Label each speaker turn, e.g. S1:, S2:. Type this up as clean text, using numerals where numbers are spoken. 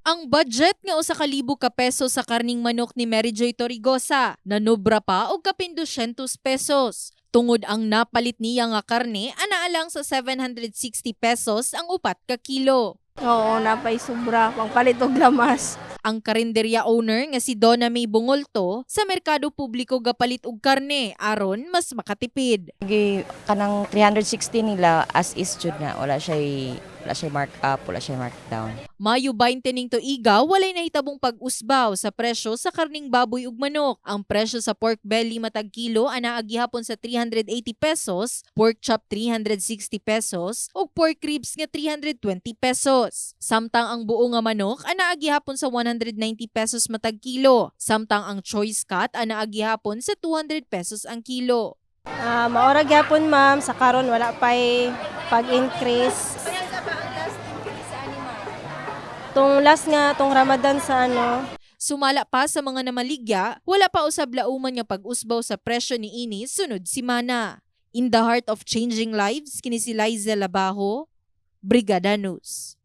S1: Ang budget nga usa ka libo ka peso sa karning manok ni Mary Joy Torrigosa nanobra pa og kapin 200 pesos. Tungod ang napalit niya nga karne, anaalang sa 760 pesos ang upat ka kilo.
S2: Oo, napay sobra. Pangpalit og lamas.
S1: Ang karinderya owner nga si Donna May Bungolto sa merkado publiko gapalit og karne aron mas makatipid.
S3: Kanang 360 nila as is jud na wala siya mark up, wala siya mark down.
S1: Mayo 20 ning tuiga, walay nahitabong pag-usbaw sa presyo sa karning baboy ug manok. Ang presyo sa pork belly matag kilo anaa gihapon sa 380 pesos, pork chop 360 pesos ug pork ribs nga 320 pesos. Samtang ang buo nga manok anaa gihapon sa 190 pesos matag kilo. Samtang ang choice cut anaa gihapon sa 200 pesos ang kilo.
S2: Maora gyapon ma'am, sa karon wala pay pag-increase. Tong last nga, tong Ramadan sa
S1: Sumala pa sa mga namaligya, wala pa usab lauman nga pag-usbaw sa presyo ni ini sunod simana. In the heart of changing lives, kini si Liza Labajo, Brigada News.